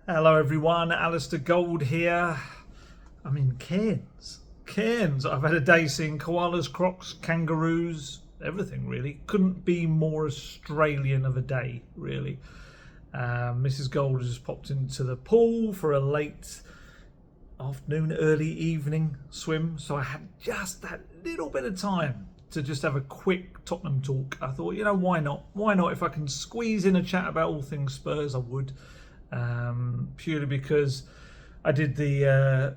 Hello everyone, Alistair Gold here. I'm in Cairns. Cairns. I've had a day seeing koalas, crocs, kangaroos, everything really. Couldn't be more Australian of a day, really. Mrs. Gold has just popped into the pool for a late afternoon, early evening swim, so I had just that little bit of time to just have a quick Tottenham talk. I thought, why not? Why not? If I can squeeze in a chat about all things Spurs, I would. Purely because I did as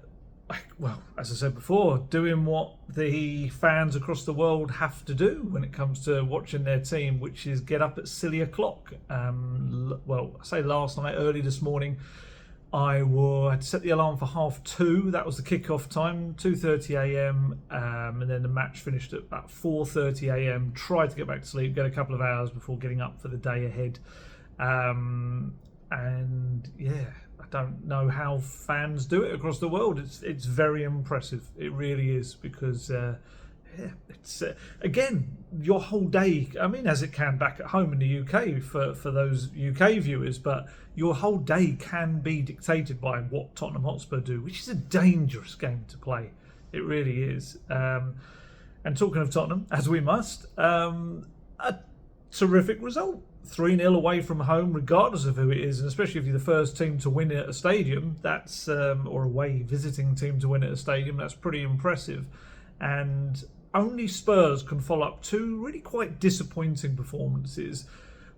I said before, doing what the fans across the world have to do when it comes to watching their team, which is get up at silly o'clock. I say last night, early this morning, I had set the alarm for 2:30. That was the kickoff time, 2:30 a.m. And then the match finished at about 4:30 a.m. Tried to get back to sleep, get a couple of hours before getting up for the day ahead. And yeah, I don't know how fans do it across the world. It's very impressive. It really is, because it's again, your whole day. I mean, as it can back at home in the UK for those UK viewers, but your whole day can be dictated by what Tottenham Hotspur do, which is a dangerous game to play. It really is. And talking of Tottenham, as we must, a terrific result. 3-0 away from home, regardless of who it is, and especially if you're the first team to win at a stadium, that's or away visiting team to win at a stadium, that's pretty impressive. And only Spurs can follow up two really quite disappointing performances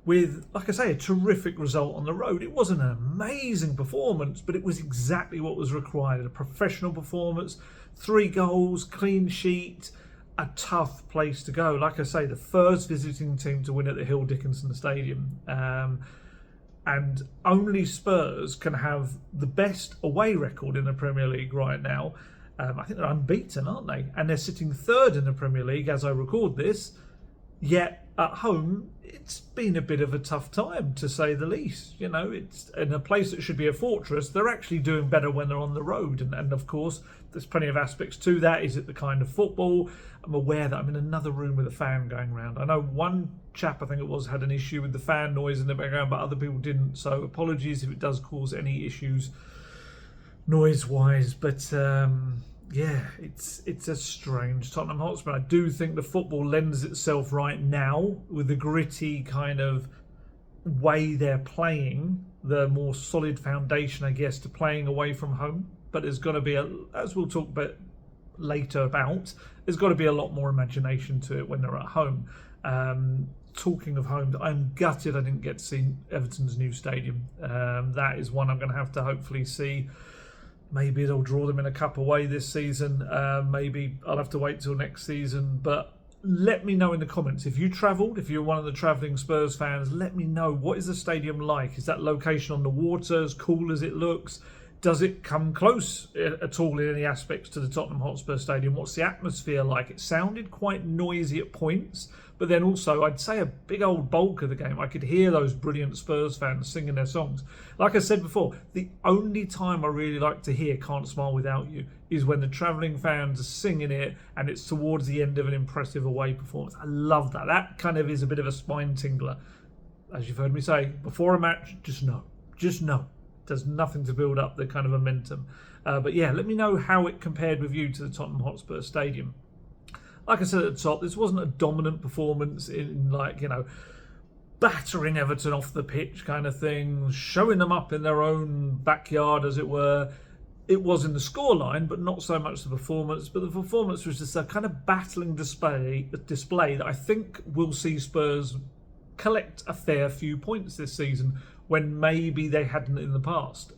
with, like I say, a terrific result on the road. It wasn't an amazing performance, but it was exactly what was required. A professional performance, 3 goals, clean sheet, a tough place to go. Like I say, the first visiting team to win at the Hill Dickinson Stadium. And only Spurs can have the best away record in the Premier League right now. I think they're unbeaten, aren't they? And they're sitting 3rd in the Premier League as I record this. Yet at home, it's been a bit of a tough time, to say the least. It's in a place that should be a fortress. They're actually doing better when they're on the road. And of course, there's plenty of aspects to that. Is it the kind of football? I'm aware that I'm in another room with a fan going around. I know one chap, I think it was, had an issue with the fan noise in the background, but other people didn't. So apologies if it does cause any issues noise-wise. But yeah, it's a strange Tottenham Hotspur. I do think the football lends itself right now, with the gritty kind of way they're playing, the more solid foundation, I guess, to playing away from home. But there's got to be, as we'll talk about later, there's got to be a lot more imagination to it when they're at home. Talking of home, I'm gutted I didn't get to see Everton's new stadium. That is one I'm going to have to hopefully see. Maybe they'll draw them in a cup away this season. Maybe I'll have to wait till next season. But let me know in the comments. If you travelled, if you're one of the travelling Spurs fans, let me know. What is the stadium like? Is that location on the water as cool as it looks? Does it come close at all in any aspects to the Tottenham Hotspur Stadium? What's the atmosphere like? It sounded quite noisy at points, but then also I'd say a big old bulk of the game, I could hear those brilliant Spurs fans singing their songs. Like I said before, the only time I really like to hear Can't Smile Without You is when the travelling fans are singing it and it's towards the end of an impressive away performance. I love that. That kind of is a bit of a spine tingler. As you've heard me say, before a match, just know. There's nothing to build up the kind of momentum. But yeah, let me know how it compared with you to the Tottenham Hotspur Stadium. Like I said at the top, this wasn't a dominant performance in battering Everton off the pitch kind of thing, showing them up in their own backyard, as it were. It was in the scoreline, but not so much the performance. But the performance was just a kind of battling display that I think will see Spurs collect a fair few points this season, when maybe they hadn't in the past.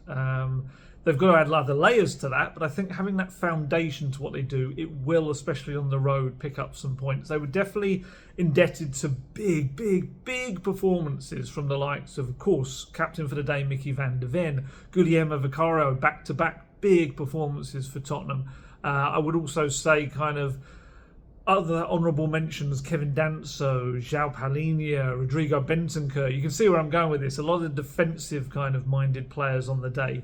They've got to add other layers to that, but I think having that foundation to what they do, it will, especially on the road, pick up some points. They were definitely indebted to big performances from the likes of course, captain for the day, Micky van der Ven, Guillermo Vicario, back-to-back big performances for Tottenham. I would also say kind of other honourable mentions: Kevin Danso, João Palhinha, Rodrigo Bentancur. You can see where I'm going with this. A lot of defensive kind of minded players on the day.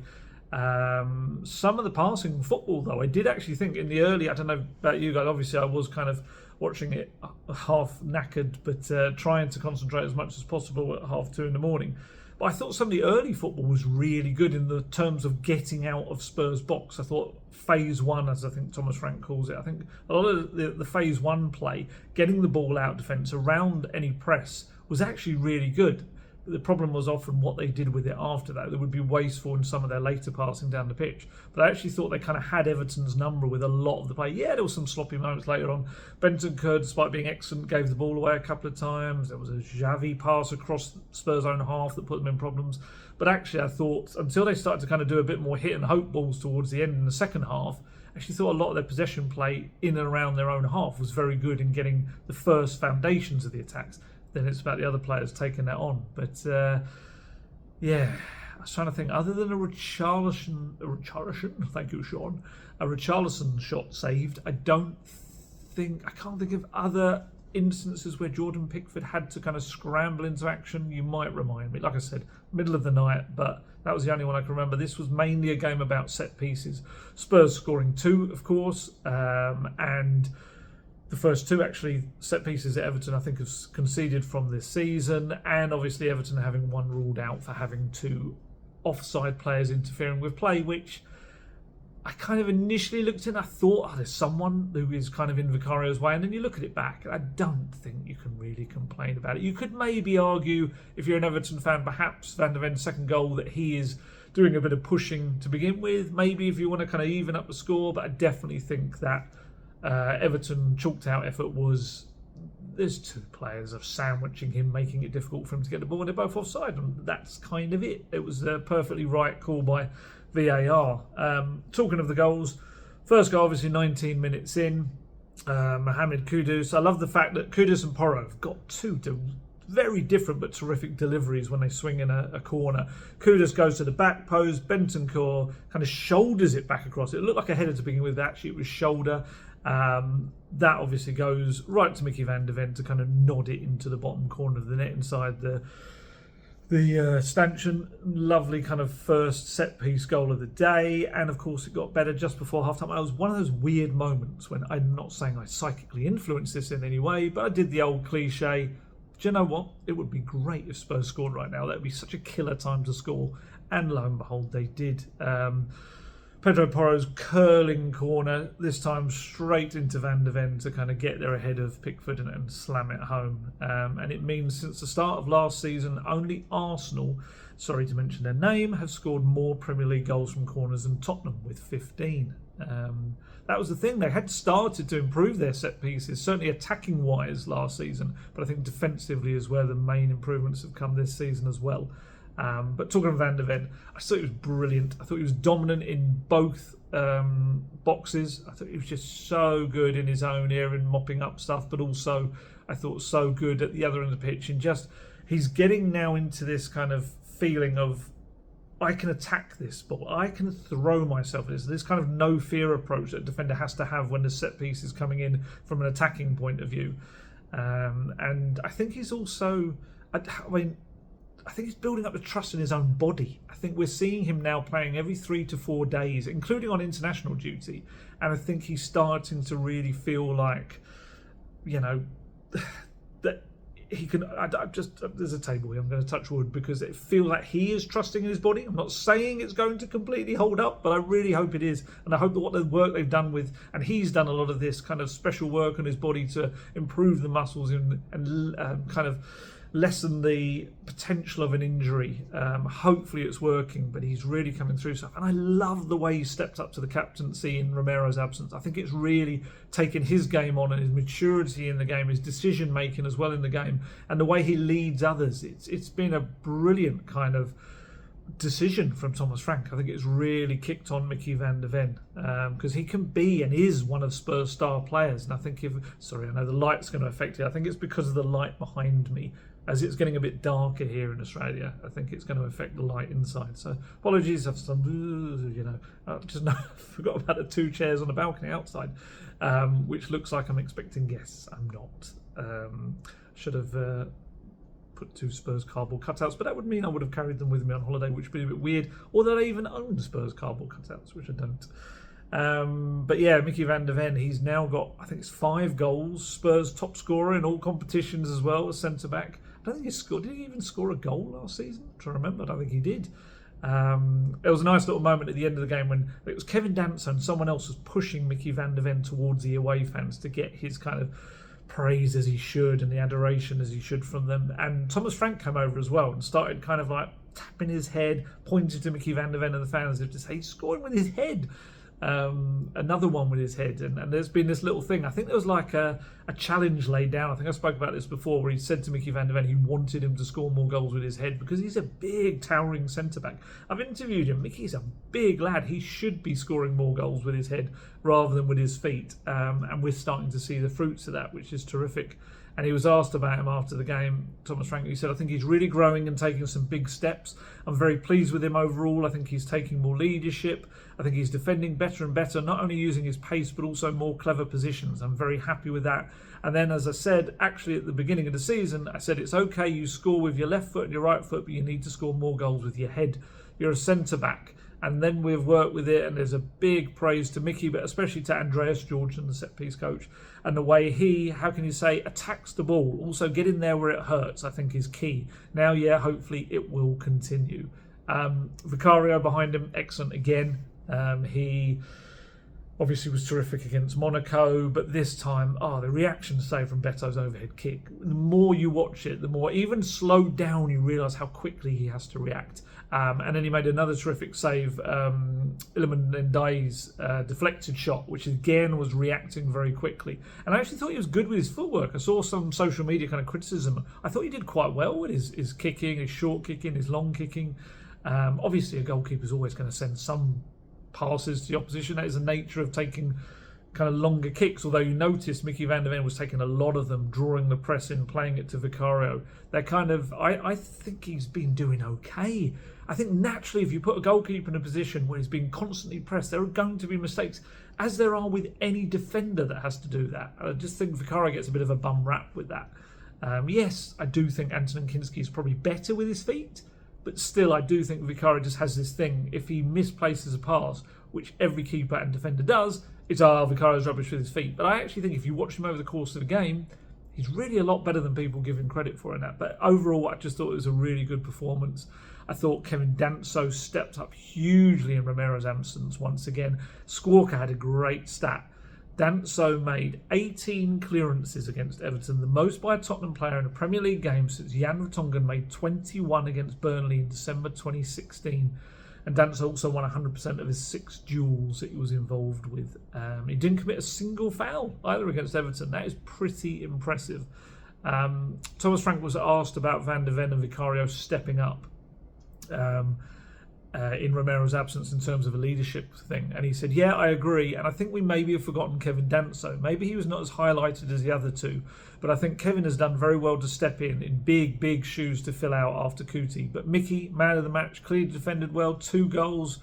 Some of the passing football, though, I did actually think in the early, I don't know about you guys, obviously I was kind of watching it half knackered, but trying to concentrate as much as possible at 2:30 in the morning. But I thought some of the early football was really good in the terms of getting out of Spurs' box. I thought phase one, as I think Thomas Frank calls it, I think a lot of the phase one play, getting the ball out defence around any press, was actually really good. The problem was often what they did with it after that. They would be wasteful in some of their later passing down the pitch. But I actually thought they kind of had Everton's number with a lot of the play. Yeah, there were some sloppy moments later on. Bentancur, despite being excellent, gave the ball away a couple of times. There was a Xavi pass across Spurs' own half that put them in problems. But actually, I thought, until they started to kind of do a bit more hit and hope balls towards the end in the second half, I actually thought a lot of their possession play in and around their own half was very good in getting the first foundations of the attacks. Then it's about the other players taking that on. But yeah, I was trying to think, other than a Richarlison, thank you, Sean, a Richarlison shot saved, I can't think of other instances where Jordan Pickford had to kind of scramble into action. You might remind me, like I said, middle of the night, but that was the only one I can remember. This was mainly a game about set pieces. Spurs scoring 2, of course, and the first 2 actually set pieces that Everton I think have conceded from this season, and obviously Everton having 1 ruled out for having 2 offside players interfering with play, which I kind of initially looked in, I thought, there's someone who is kind of in Vicario's way, and then you look at it back, and I don't think you can really complain about it. You could maybe argue, if you're an Everton fan, perhaps Van der Ven's second goal, that he is doing a bit of pushing to begin with, maybe if you want to kind of even up the score, but I definitely think that Everton chalked out effort was, there's 2 players of sandwiching him, making it difficult for him to get the ball, and they're both offside, and that's kind of it. It was a perfectly right call by VAR. Talking of the goals, first goal obviously 19 minutes in, Mohamed Kudus. I love the fact that Kudus and Porro have got 2 very different but terrific deliveries when they swing in a corner. Kudus goes to the back post, Bentancur kind of shoulders it back across. It looked like a header to begin with, actually it was shoulder. That obviously goes right to Micky van der Ven to kind of nod it into the bottom corner of the net inside the stanchion. Lovely kind of first set piece goal of the day, and of course it got better just before half time. It was one of those weird moments when, I'm not saying I psychically influenced this in any way, but I did the old cliche, do you know what, it would be great if Spurs scored right now. That would be such a killer time to score, and lo and behold they did. Pedro Porro's curling corner, this time straight into Van der Ven to kind of get there ahead of Pickford and slam it home. And it means since the start of last season, only Arsenal, sorry to mention their name, have scored more Premier League goals from corners than Tottenham with 15. That was the thing, they had started to improve their set pieces, certainly attacking wise last season, but I think defensively is where the main improvements have come this season as well. But talking of Van der Ven, I thought he was brilliant. I thought he was dominant in both boxes. I thought he was just so good in his own area and mopping up stuff, but also I thought so good at the other end of the pitch. And just, he's getting now into this kind of feeling of, I can attack this ball, I can throw myself at this kind of no fear approach that a defender has to have when the set piece is coming in from an attacking point of view. And I think he's also, I think he's building up the trust in his own body. I think we're seeing him now playing every 3 to 4 days, including on international duty. And I think he's starting to really feel like, you know, that he can, there's a table here, I'm going to touch wood, because it feels like he is trusting in his body. I'm not saying it's going to completely hold up, but I really hope it is. And I hope that what the work they've done with, and he's done a lot of this kind of special work on his body to improve the muscles and kind of lessen the potential of an injury. Hopefully it's working, but he's really coming through stuff. And I love the way he stepped up to the captaincy in Romero's absence. I think it's really taken his game on and his maturity in the game, his decision making as well in the game, and the way he leads others. It's been a brilliant kind of decision from Thomas Frank. I think it's really kicked on Micky van der Ven, because he can be and is one of Spurs' star players. And I think I know the light's going to affect it. I think it's because of the light behind me. As it's getting a bit darker here in Australia, I think it's going to affect the light inside. So apologies if some, I forgot about the 2 chairs on the balcony outside, which looks like I'm expecting guests. I'm not. Should have put 2 Spurs cardboard cutouts, but that would mean I would have carried them with me on holiday, which would be a bit weird. Or that I even own Spurs cardboard cutouts, which I don't. But yeah, Micky van der Ven, he's now got, I think it's 5 goals. Spurs top scorer in all competitions as well as centre back. don't think he scored. Did he even score a goal last season? I'm trying to remember. I don't think he did. It was a nice little moment at the end of the game when it was Kevin Danso and someone else was pushing Micky van der Ven towards the away fans to get his kind of praise as he should and the adoration as he should from them. And Thomas Frank came over as well and started kind of like tapping his head, pointing to Micky van der Ven and the fans as if to say he's scoring with his head. Another one with his head, and there's been this little thing. I think there was like a challenge laid down. I think I spoke about this before, where he said to Micky van der Ven he wanted him to score more goals with his head because he's a big, towering centre back. I've interviewed him. Micky's a big lad. He should be scoring more goals with his head rather than with his feet, and we're starting to see the fruits of that, which is terrific. And he was asked about him after the game, Thomas Frank. He said, I think he's really growing and taking some big steps. I'm very pleased with him overall. I think he's taking more leadership. I think he's defending better and better, not only using his pace, but also more clever positions. I'm very happy with that. And then, as I said, actually at the beginning of the season, I said, it's okay, you score with your left foot and your right foot, but you need to score more goals with your head. You're a centre-back. And then we've worked with it, and there's a big praise to Micky, but especially to Andreas Georgian, the set-piece coach, and the way he, how can you say, attacks the ball. Also, get in there where it hurts, I think, is key. Now, yeah, hopefully it will continue. Vicario behind him, excellent again. He obviously was terrific against Monaco, but this time, the reaction, say, from Beto's overhead kick, the more you watch it, the more, even slowed down, you realise how quickly he has to react. And then he made another terrific save, Iliman Ndai's deflected shot, which again was reacting very quickly. And I actually thought he was good with his footwork. I saw some social media kind of criticism. I thought he did quite well with his kicking, his short kicking, his long kicking. Obviously, a goalkeeper is always going to send some passes to the opposition. That is the nature of taking kind of longer kicks, although you notice Micky van der Ven was taking a lot of them, drawing the press in, playing it to Vicario. They're kind of, I think he's been doing okay. I think naturally if you put a goalkeeper in a position where he's being constantly pressed, there are going to be mistakes, as there are with any defender that has to do that. I just think Vicario gets a bit of a bum rap with that. Yes, I do think Anton Kinski is probably better with his feet, but still I do think Vicario just has this thing, if he misplaces a pass, which every keeper and defender does, it's Vicario's rubbish with his feet. But I actually think if you watch him over the course of the game, he's really a lot better than people give him credit for in that. But overall, I just thought it was a really good performance. I thought Kevin Danso stepped up hugely in Romero's absence once again. Squawka had a great stat. Danso made 18 clearances against Everton, the most by a Tottenham player in a Premier League game since Jan Vertonghen made 21 against Burnley in December 2016. And Danso also won 100% of his 6 duels that he was involved with. He didn't commit a single foul either against Everton. That is pretty impressive. Thomas Frank was asked about Van der Ven and Vicario stepping up in Romero's absence in terms of a leadership thing. And he said, yeah, I agree. And I think we maybe have forgotten Kevin Danso. Maybe he was not as highlighted as the other two. But I think Kevin has done very well to step in big, big shoes to fill out after Kuti. But Micky, man of the match, clearly defended well, 2 goals,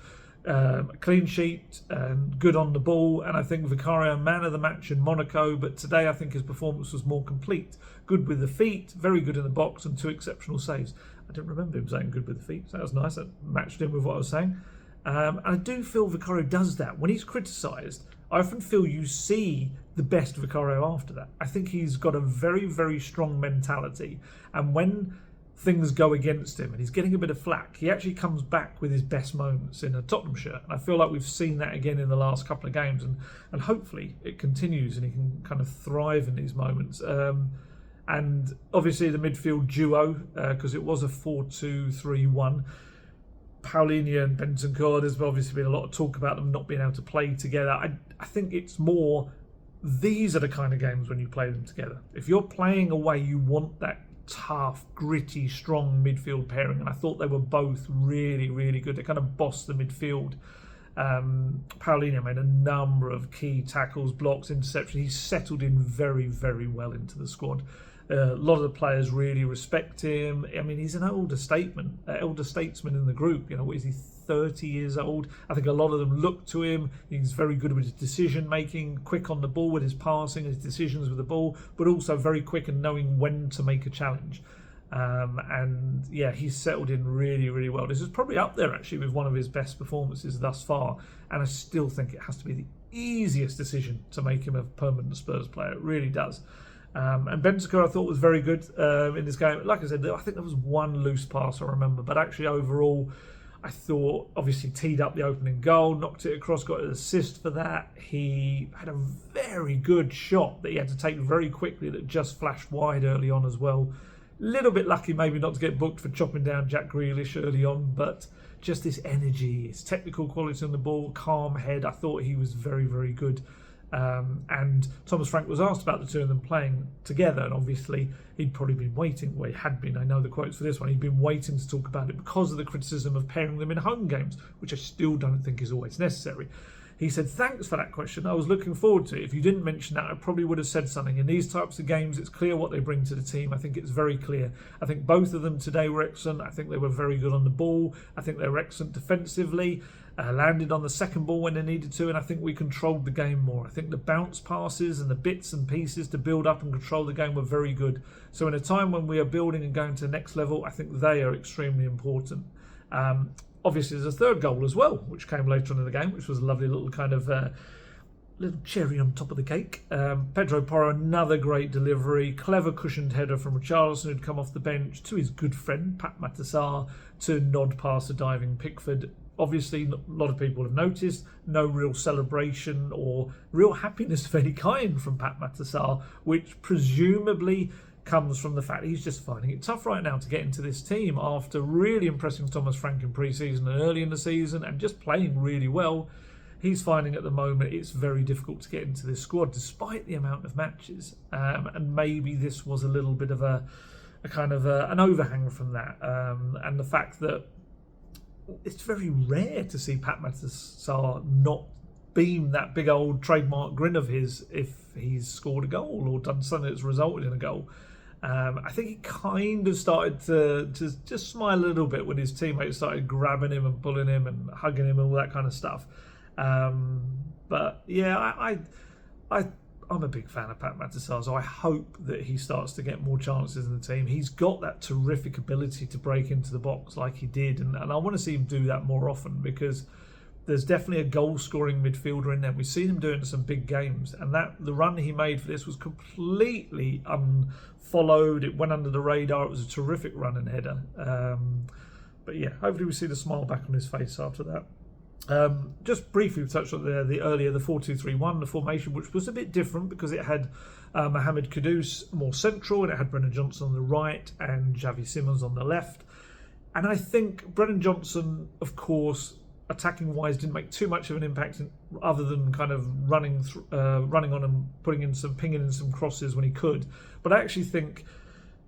clean sheet, and good on the ball. And I think Vicario, man of the match in Monaco. But today I think his performance was more complete. Good with the feet, very good in the box, and 2 exceptional saves. I didn't remember him saying good with the feet, so that was nice. That matched in with what I was saying. And I do feel Vicario does that. When he's criticised, I often feel you see the best Vicario after that. I think he's got a very, very strong mentality. And when things go against him and he's getting a bit of flack, he actually comes back with his best moments in a Tottenham shirt. And I feel like we've seen that again in the last couple of games. And hopefully it continues and he can kind of thrive in these moments. And obviously the midfield duo, because it was a 4-2-3-1. Paulinho and Bentancur, there's obviously been a lot of talk about them not being able to play together. I think it's more, these are the kind of games when you play them together. If you're playing away, you want that tough, gritty, strong midfield pairing. And I thought they were both really, really good. They kind of bossed the midfield. Paulinho made a number of key tackles, blocks, interceptions. He settled in very, very well into the squad. A lot of the players really respect him. I mean, he's an elder statesman in the group. You know, what is he, 30 years old? I think a lot of them look to him. He's very good with his decision making, quick on the ball with his passing, his decisions with the ball, but also very quick in knowing when to make a challenge. And yeah, he's settled in really, really well. This is probably up there actually with one of his best performances thus far. And I still think it has to be the easiest decision to make him a permanent Spurs player. It really does. And Bentancur I thought was very good in this game. Like I said, I think there was one loose pass I remember, but actually overall, I thought obviously teed up the opening goal, knocked it across, got an assist for that. He had a very good shot that he had to take very quickly that just flashed wide early on as well. Little bit lucky maybe not to get booked for chopping down Jack Grealish early on, but just this energy, his technical quality on the ball, calm head, I thought he was very, very good. And Thomas Frank was asked about the two of them playing together, and obviously he'd probably been waiting, well he had been, I know the quotes for this one, he'd been waiting to talk about it because of the criticism of pairing them in home games, which I still don't think is always necessary. He said, thanks for that question, I was looking forward to it. If you didn't mention that, I probably would have said something. In these types of games, it's clear what they bring to the team. I think it's very clear. I think both of them today were excellent. I think they were very good on the ball. I think they were excellent defensively. Landed on the second ball when they needed to, and I think we controlled the game more. I think the bounce passes and the bits and pieces to build up and control the game were very good. So in a time when we are building and going to the next level, I think they are extremely important. Obviously there's a third goal as well, which came later on in the game, which was a lovely little kind of little cherry on top of the cake. Pedro Porro, another great delivery, clever cushioned header from Richarlison who'd come off the bench to his good friend Pat Matasar to nod past a diving Pickford. Obviously, a lot of people have noticed no real celebration or real happiness of any kind from Pat Matasar, which presumably comes from the fact he's just finding it tough right now to get into this team after really impressing Thomas Frank in pre-season and early in the season and just playing really well. He's finding at the moment it's very difficult to get into this squad despite the amount of matches, and maybe this was a little bit of a kind of an overhang from that, and the fact that it's very rare to see Pat Matasar not beam that big old trademark grin of his if he's scored a goal or done something that's resulted in a goal. I think he kind of started to just smile a little bit when his teammates started grabbing him and pulling him and hugging him and all that kind of stuff. But yeah, I'm a big fan of Pat Matasar, so I hope that he starts to get more chances in the team. He's got that terrific ability to break into the box like he did, and I want to see him do that more often because there's definitely a goal-scoring midfielder in there. We've seen him doing some big games, and the run he made for this was completely unfollowed. It went under the radar. It was a terrific run and header. But yeah, hopefully we see the smile back on his face after that. Just briefly touched on the 4-2-3-1, the formation, which was a bit different because it had Mohamed Kudus more central and it had Brennan Johnson on the right and Xavi Simons on the left. And I think Brennan Johnson, of course, attacking wise, didn't make too much of an impact other than kind of running on and pinging in some crosses when he could. But I actually think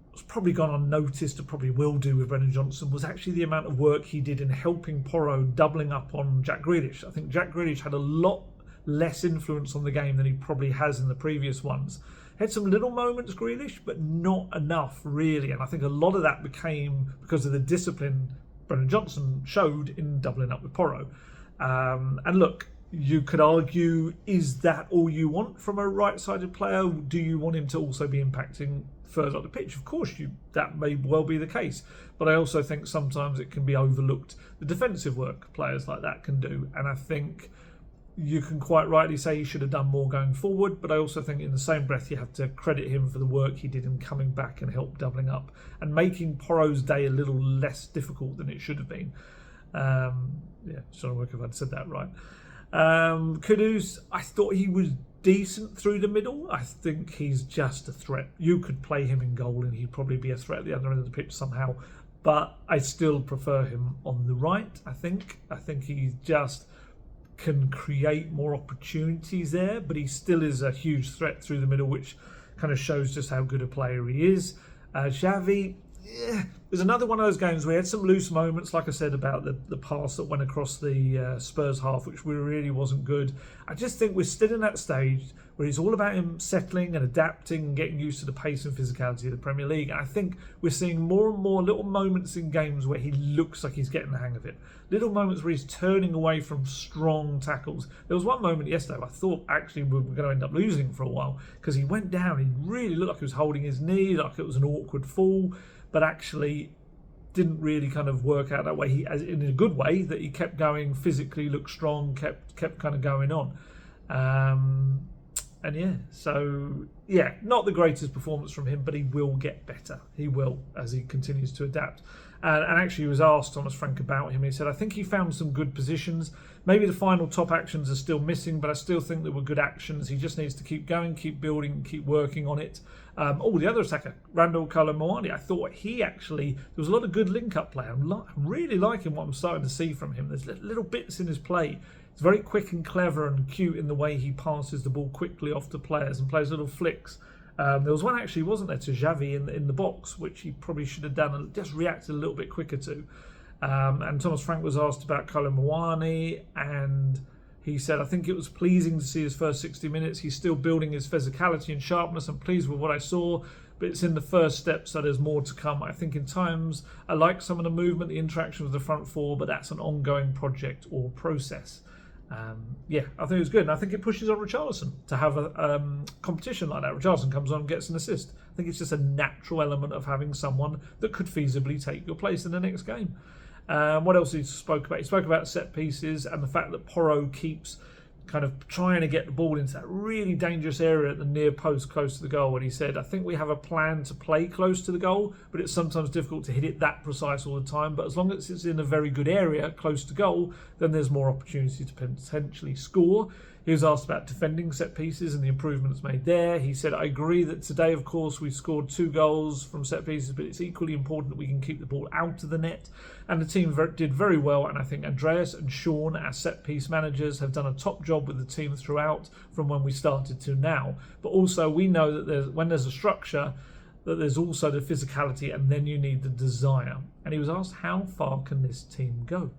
what's probably gone unnoticed, or probably will do with Brennan Johnson, was actually the amount of work he did in helping Porro doubling up on Jack Grealish. I think Jack Grealish had a lot less influence on the game than he probably has in the previous ones. Had some little moments, Grealish, but not enough really. And I think a lot of that became because of the discipline Brennan Johnson showed in doubling up with Porro. And look, you could argue, is that all you want from a right-sided player? Do you want him to also be impacting further up the pitch? Of course, that may well be the case. But I also think sometimes it can be overlooked, the defensive work players like that can do. And I think you can quite rightly say he should have done more going forward, but I also think in the same breath you have to credit him for the work he did in coming back and help doubling up and making Porro's day a little less difficult than it should have been. Just trying to work if I'd said that right. Kudus, I thought he was decent through the middle. I think he's just a threat. You could play him in goal and he'd probably be a threat at the other end of the pitch somehow, but I still prefer him on the right. I think he just can create more opportunities there, but he still is a huge threat through the middle, which kind of shows just how good a player he is. Xavi, there's another one of those games where he had some loose moments, like I said about the pass that went across the Spurs half, which really wasn't good. I just think we're still in that stage where it's all about him settling and adapting and getting used to the pace and physicality of the Premier League. And I think we're seeing more and more little moments in games where he looks like he's getting the hang of it. Little moments where he's turning away from strong tackles. There was one moment yesterday I thought actually we were going to end up losing for a while because he went down. He really looked like he was holding his knee, like it was an awkward fall, but actually didn't really kind of work out that way. He, as in a good way, that he kept going physically, looked strong, kept kind of going on. not the greatest performance from him, but he will get better. He will, as he continues to adapt. And actually, he was asked, Thomas Frank, about him. He said, I think he found some good positions. Maybe the final top actions are still missing, but I still think there were good actions. He just needs to keep going, keep building, keep working on it. The other attacker, Randall Colomwani, I thought there was a lot of good link-up play. I'm really liking what I'm starting to see from him. There's little bits in his play. It's very quick and clever and cute in the way he passes the ball quickly off to players and plays little flicks. There was one actually, wasn't there, to Xavi in the box, which he probably should have done and just reacted a little bit quicker to. And Thomas Frank was asked about Colomwani, and he said, I think it was pleasing to see his first 60 minutes. He's still building his physicality and sharpness. I'm pleased with what I saw, but it's in the first step, so there's more to come. I think in times, I like some of the movement, the interaction with the front four, but that's an ongoing project or process. I think it was good, and I think it pushes on Richarlison to have a competition like that. Richarlison comes on and gets an assist. I think it's just a natural element of having someone that could feasibly take your place in the next game. What else he spoke about? He spoke about set pieces and the fact that Porro keeps kind of trying to get the ball into that really dangerous area at the near post close to the goal. And he said, I think we have a plan to play close to the goal, but it's sometimes difficult to hit it that precise all the time. But as long as it's in a very good area close to goal, then there's more opportunity to potentially score. He was asked about defending set pieces and the improvements made there. He said, I agree that today, of course, we scored 2 goals from set pieces, but it's equally important that we can keep the ball out of the net. And the team did very well. And I think Andreas and Sean, our set piece managers, have done a top job with the team throughout from when we started to now. But also we know that when there's a structure, that there's also the physicality, and then you need the desire. And he was asked, how far can this team go?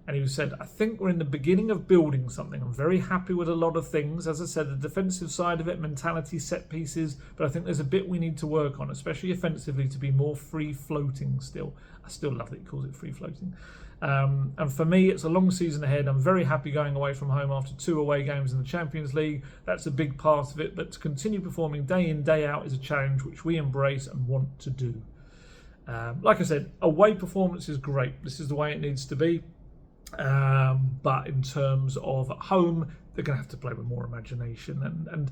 And he said, I think we're in the beginning of building something. I'm very happy with a lot of things. As I said, the defensive side of it, mentality, set pieces. But I think there's a bit we need to work on, especially offensively, to be more free-floating still. I still love that he calls it free-floating. And for me, it's a long season ahead. I'm very happy going away from home after 2 away games in the Champions League. That's a big part of it. But to continue performing day in, day out is a challenge which we embrace and want to do. Like I said, away performance is great. This is the way it needs to be. But in terms of at home, they're going to have to play with more imagination, and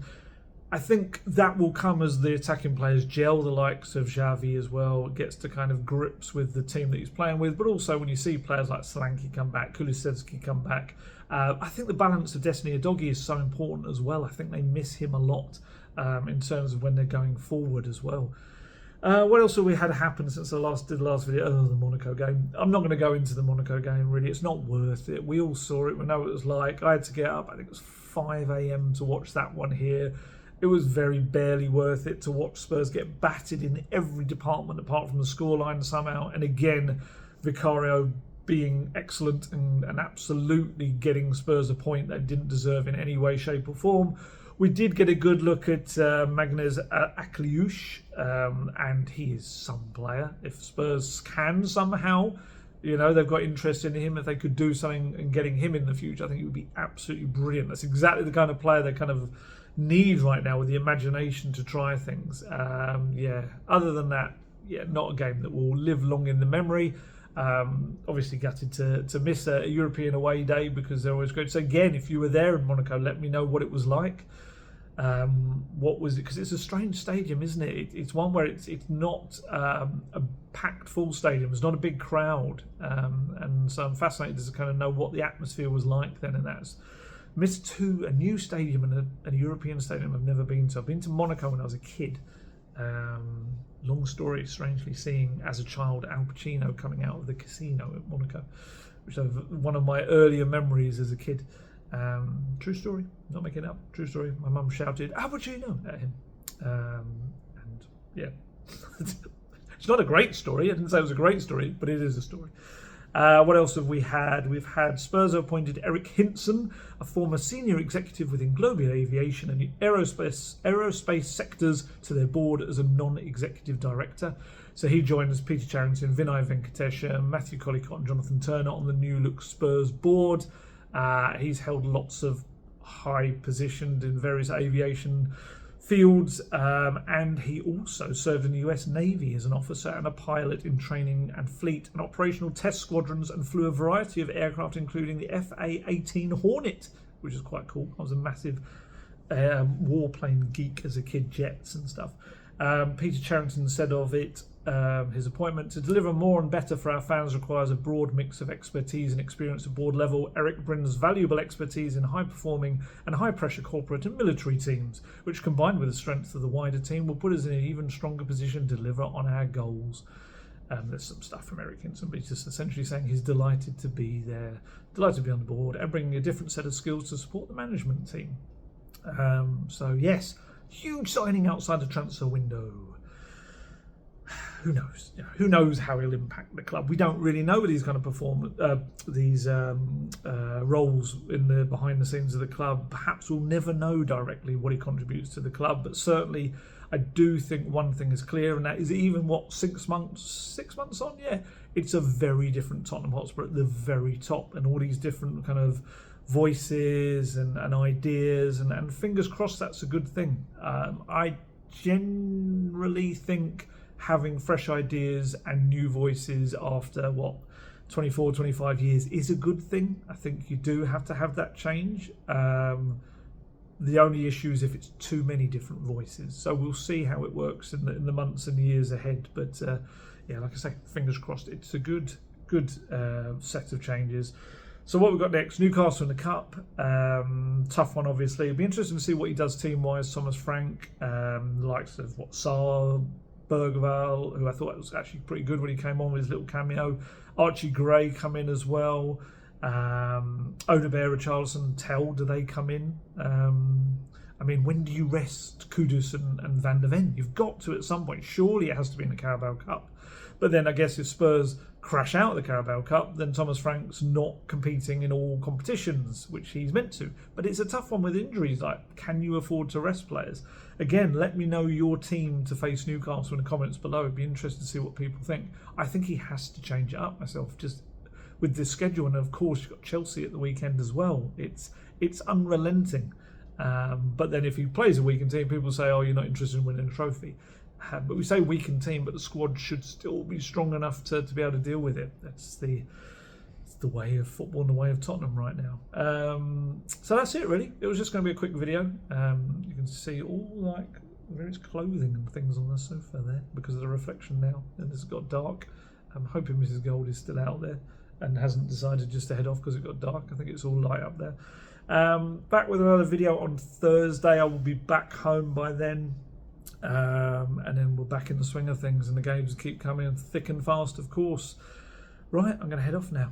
I think that will come as the attacking players gel, the likes of Xavi as well, gets to kind of grips with the team that he's playing with, but also when you see players like Solanke come back, Kulusevski come back, I think the balance of Destiny Udogie is so important as well. I think they miss him a lot in terms of when they're going forward as well. What else have we had happen since I did the last video? The Monaco game. I'm not going to go into the Monaco game, really. It's not worth it. We all saw it. We know what it was like. I had to get up, I think it was 5 a.m. to watch that one here. It was very barely worth it to watch Spurs get battered in every department apart from the scoreline somehow. And again, Vicario being excellent and absolutely getting Spurs a point they didn't deserve in any way, shape or form. We did get a good look at Magnez Akliouche, and he is some player. If Spurs can somehow, they've got interest in him. If they could do something in getting him in the future, I think it would be absolutely brilliant. That's exactly the kind of player they kind of need right now, with the imagination to try things. Other than that, not a game that will live long in the memory. Obviously gutted to miss a European away day, because they're always great. So again, if you were there in Monaco, let me know what it was like. What was it? Because it's a strange stadium, isn't it? It's one where it's not a packed full stadium. It's not a big crowd, and so I'm fascinated to kind of know what the atmosphere was like then. And that's missed a new stadium and a European stadium I've never been to. I've been to Monaco when I was a kid. Long story, strangely seeing as a child Al Pacino coming out of the casino at Monaco, which is one of my earlier memories as a kid. True story, not making it up, true story. My mum shouted Al Pacino at him, and yeah. It's not a great story. I didn't say it was a great story, but it is a story. What else have we had? We've had Spurs have appointed Eric Hinson, a former senior executive within global aviation and the aerospace sectors, to their board as a non-executive director. So he joins Peter Charrington, Vinay Venkatesh, Matthew Collicott and Jonathan Turner on the new look Spurs board. He's held lots of high positions in various aviation fields, and he also served in the US Navy as an officer and a pilot in training and fleet and operational test squadrons, and flew a variety of aircraft including the FA-18 Hornet, which is quite cool. I was a massive warplane geek as a kid, jets and stuff. Peter Charrington said of it, his appointment to deliver more and better for our fans requires a broad mix of expertise and experience at board level. Eric brings valuable expertise in high-performing and high-pressure corporate and military teams, which combined with the strength of the wider team will put us in an even stronger position to deliver on our goals. There's some stuff from Eric Hinson, but he's just essentially saying he's delighted to be there, delighted to be on the board, and bringing a different set of skills to support the management team. So yes, huge signing outside the transfer window. Who knows? Who knows how he'll impact the club? We don't really know what he's going to perform these roles in the behind the scenes of the club. Perhaps we'll never know directly what he contributes to the club, but certainly I do think one thing is clear, and that is even 6 months on, yeah, it's a very different Tottenham Hotspur at the very top, and all these different kind of voices and ideas, and fingers crossed that's a good thing. I generally think having fresh ideas and new voices after 24, 25 years is a good thing. I think you do have to have that change. The only issue is if it's too many different voices. So we'll see how it works in the months and years ahead. But yeah, like I say, fingers crossed. It's a good set of changes. So what we've got next, Newcastle in the Cup. Tough one, obviously. It'll be interesting to see what he does team-wise. Thomas Frank, the likes of Saar, Bergvall, who I thought was actually pretty good when he came on with his little cameo. Archie Gray come in as well. Odebear, Richarlison, Tell, do they come in? I mean, when do you rest Kudus and Van der Ven? You've got to at some point. Surely it has to be in the Carabao Cup. But then I guess if Spurs crash out of the Carabao Cup, then Thomas Frank's not competing in all competitions, which he's meant to. But it's a tough one with injuries. Like, can you afford to rest players? Again, let me know your team to face Newcastle in the comments below. It'd be interesting to see what people think. I think he has to change it up myself, just with this schedule. And of course, you've got Chelsea at the weekend as well. It's unrelenting. But then if he plays a weakened team, people say, oh, you're not interested in winning a trophy. But we say weakened team, but the squad should still be strong enough to be able to deal with it. It's the way of football and the way of Tottenham right now. So that's it, really. It was just going to be a quick video. You can see all like various clothing and things on the sofa there because of the reflection now, and it's got dark. I'm hoping Mrs. Gold is still out there and hasn't decided just to head off because it got dark. I think it's all light up there. Back with another video on Thursday. I will be back home by then. And then we're back in the swing of things, and the games keep coming thick and fast, of course. Right, I'm going to head off now.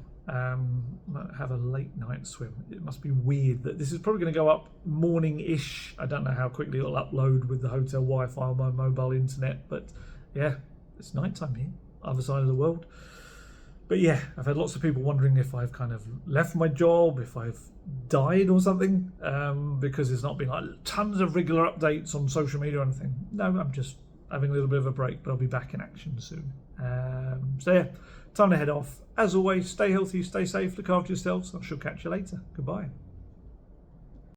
Might have a late night swim. It must be weird that this is probably going to go up morning-ish. I don't know how quickly it'll upload with the hotel Wi-Fi on my mobile internet, but yeah, it's nighttime here, other side of the world. But yeah, I've had lots of people wondering if I've kind of left my job, if I've died or something, because there's not been like tons of regular updates on social media or anything. No, I'm just having a little bit of a break, but I'll be back in action soon. So yeah, time to head off. As always, stay healthy, stay safe, look after yourselves. I shall catch you later. Goodbye.